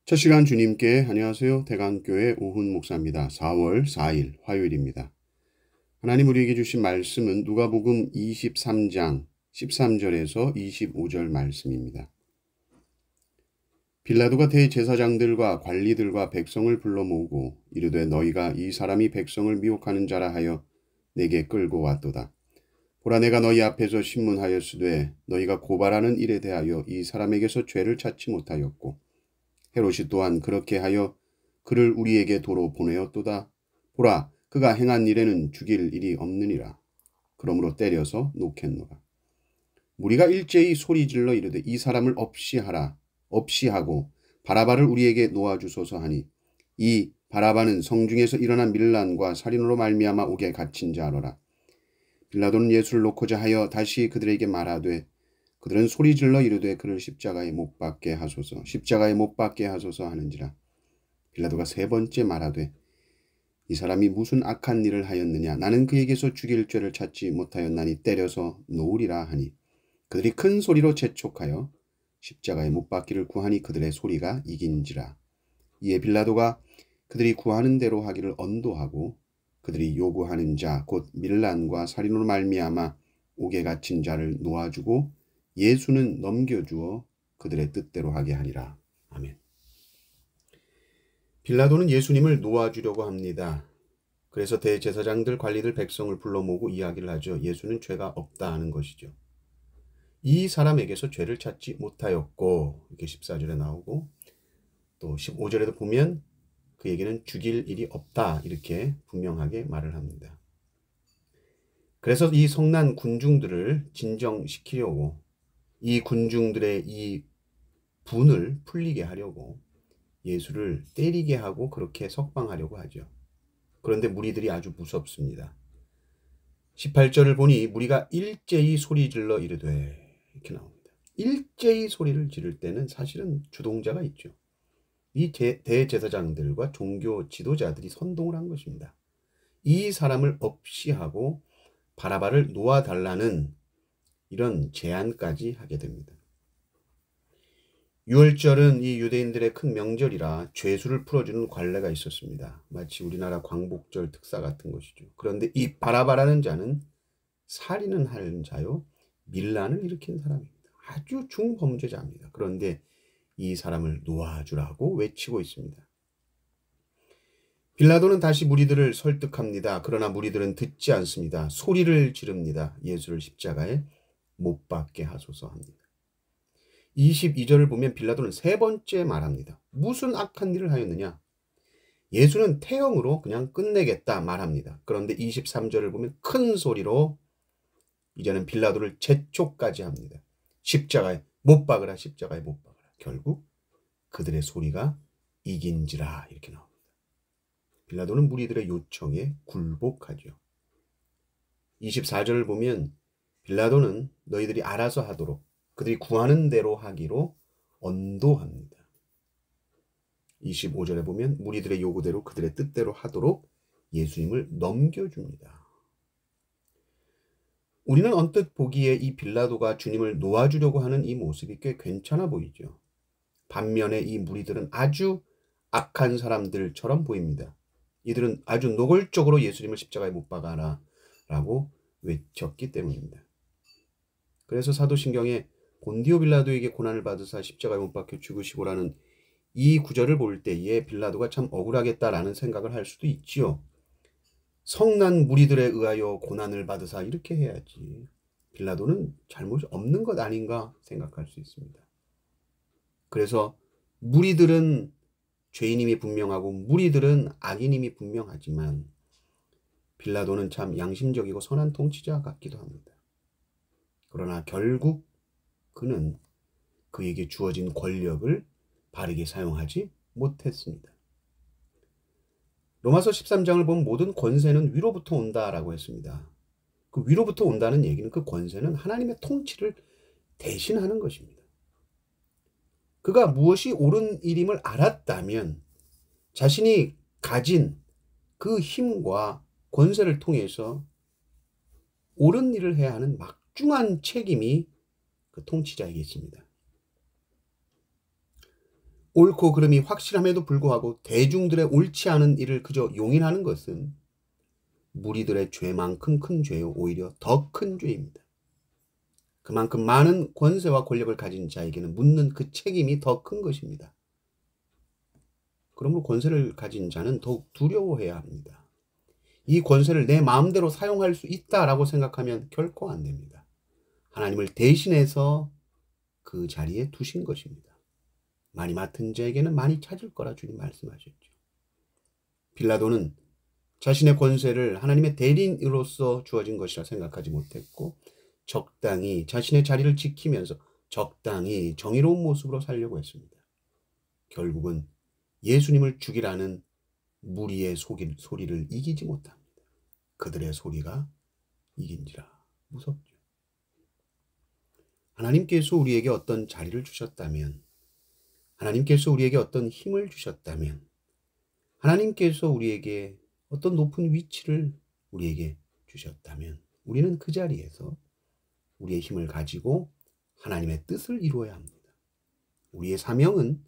첫 시간 주님께 안녕하세요. 대강교회 오훈 목사입니다. 4월 4일 화요일입니다. 하나님 우리에게 주신 말씀은 누가복음 23장 13절에서 25절 말씀입니다. 빌라도가 대제사장들과 관리들과 백성을 불러 모으고 이르되 너희가 이 사람이 백성을 미혹하는 자라 하여 내게 끌고 왔도다. 보라 내가 너희 앞에서 신문하였으되 너희가 고발하는 일에 대하여 이 사람에게서 죄를 찾지 못하였고 헤롯이 또한 그렇게 하여 그를 우리에게 도로 보내었도다. 보라 그가 행한 일에는 죽일 일이 없느니라. 그러므로 때려서 놓겠노라. 무리가 일제히 소리질러 이르되 이 사람을 없이 하라. 없이 하고 바라바를 우리에게 놓아주소서 하니 이 바라바는 성중에서 일어난 밀란과 살인으로 말미암아 옥에 갇힌 자로라. 빌라도는 예수를 놓고자 하여 다시 그들에게 말하되 그들은 소리질러 이르되 그를 십자가에 못 박게 하소서 십자가에 못 박게 하소서 하는지라. 빌라도가 세 번째 말하되 이 사람이 무슨 악한 일을 하였느냐 나는 그에게서 죽일 죄를 찾지 못하였나니 때려서 놓으리라 하니 그들이 큰 소리로 재촉하여 십자가에 못 박기를 구하니 그들의 소리가 이긴지라. 이에 빌라도가 그들이 구하는 대로 하기를 언도하고 그들이 요구하는 자 곧 밀란과 살인으로 말미암아 옥에 갇힌 자를 놓아주고 예수는 넘겨주어 그들의 뜻대로 하게 하니라. 아멘. 빌라도는 예수님을 놓아주려고 합니다. 그래서 대제사장들, 관리들, 백성을 불러 모으고 이야기를 하죠. 예수는 죄가 없다 하는 것이죠. 이 사람에게서 죄를 찾지 못하였고 이렇게 14절에 나오고 또 15절에도 보면 그에게는 죽일 일이 없다 이렇게 분명하게 말을 합니다. 그래서 이 성난 군중들을 진정시키려고 이 군중들의 이 분을 풀리게 하려고 예수를 때리게 하고 그렇게 석방하려고 하죠. 그런데 무리들이 아주 무섭습니다. 18절을 보니 무리가 일제히 소리질러 이르되 이렇게 나옵니다. 일제히 소리를 지를 때는 사실은 주동자가 있죠. 이 대제사장들과 종교 지도자들이 선동을 한 것입니다. 이 사람을 없이 하고 바라바를 놓아달라는 이런 제안까지 하게 됩니다. 유월절은 이 유대인들의 큰 명절이라 죄수를 풀어주는 관례가 있었습니다. 마치 우리나라 광복절 특사 같은 것이죠. 그런데 이 바라바라는 자는 살인은 하는 자요 밀란을 일으킨 사람입니다. 아주 중범죄자입니다. 그런데 이 사람을 놓아주라고 외치고 있습니다. 빌라도는 다시 무리들을 설득합니다. 그러나 무리들은 듣지 않습니다. 소리를 지릅니다. 예수를 십자가에 못 박게 하소서 합니다. 22절을 보면 빌라도는 세 번째 말합니다. 무슨 악한 일을 하였느냐? 예수는 태형으로 그냥 끝내겠다 말합니다. 그런데 23절을 보면 큰 소리로 이제는 빌라도를 재촉까지 합니다. 십자가에 못 박으라, 십자가에 못 박으라. 결국 그들의 소리가 이긴지라 이렇게 나옵니다. 빌라도는 무리들의 요청에 굴복하죠. 24절을 보면 빌라도는 너희들이 알아서 하도록 그들이 구하는 대로 하기로 언도합니다. 25절에 보면 무리들의 요구대로 그들의 뜻대로 하도록 예수님을 넘겨줍니다. 우리는 언뜻 보기에 이 빌라도가 주님을 놓아주려고 하는 이 모습이 꽤 괜찮아 보이죠. 반면에 이 무리들은 아주 악한 사람들처럼 보입니다. 이들은 아주 노골적으로 예수님을 십자가에 못 박아라 라고 외쳤기 때문입니다. 그래서 사도신경에 본디오 빌라도에게 고난을 받으사 십자가에 못 박혀 죽으시고라는 이 구절을 볼 때에 빌라도가 참 억울하겠다라는 생각을 할 수도 있지요. 성난 무리들에 의하여 고난을 받으사 이렇게 해야지. 빌라도는 잘못이 없는 것 아닌가 생각할 수 있습니다. 그래서 무리들은 죄인임이 분명하고 무리들은 악인임이 분명하지만 빌라도는 참 양심적이고 선한 통치자 같기도 합니다. 그러나 결국 그는 그에게 주어진 권력을 바르게 사용하지 못했습니다. 로마서 13장을 보면 모든 권세는 위로부터 온다라고 했습니다. 그 위로부터 온다는 얘기는 그 권세는 하나님의 통치를 대신하는 것입니다. 그가 무엇이 옳은 일임을 알았다면 자신이 가진 그 힘과 권세를 통해서 옳은 일을 해야 하는 막중한 책임이 그 통치자에게 있습니다. 옳고 그름이 확실함에도 불구하고 대중들의 옳지 않은 일을 그저 용인하는 것은 무리들의 죄만큼 큰 죄요, 오히려 더 큰 죄입니다. 그만큼 많은 권세와 권력을 가진 자에게는 묻는 그 책임이 더 큰 것입니다. 그러므로 권세를 가진 자는 더욱 두려워해야 합니다. 이 권세를 내 마음대로 사용할 수 있다라고 생각하면 결코 안 됩니다. 하나님을 대신해서 그 자리에 두신 것입니다. 많이 맡은 자에게는 많이 찾을 거라 주님 말씀하셨죠. 빌라도는 자신의 권세를 하나님의 대리인으로서 주어진 것이라 생각하지 못했고 적당히 자신의 자리를 지키면서 적당히 정의로운 모습으로 살려고 했습니다. 결국은 예수님을 죽이라는 무리의 소리를 이기지 못합니다. 그들의 소리가 이긴지라. 무섭죠. 하나님께서 우리에게 어떤 자리를 주셨다면, 하나님께서 우리에게 어떤 힘을 주셨다면, 하나님께서 우리에게 어떤 높은 위치를 우리에게 주셨다면 우리는 그 자리에서 우리의 힘을 가지고 하나님의 뜻을 이루어야 합니다. 우리의 사명은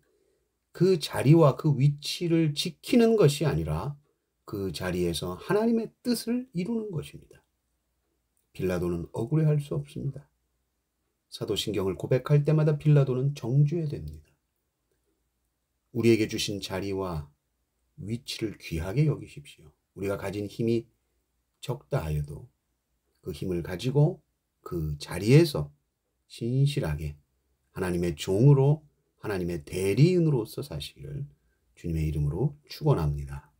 그 자리와 그 위치를 지키는 것이 아니라 그 자리에서 하나님의 뜻을 이루는 것입니다. 빌라도는 억울해할 수 없습니다. 사도신경을 고백할 때마다 빌라도는 정죄해야 됩니다. 우리에게 주신 자리와 위치를 귀하게 여기십시오. 우리가 가진 힘이 적다 하여도 그 힘을 가지고 그 자리에서 신실하게 하나님의 종으로 하나님의 대리인으로서 사시기를 주님의 이름으로 축원합니다.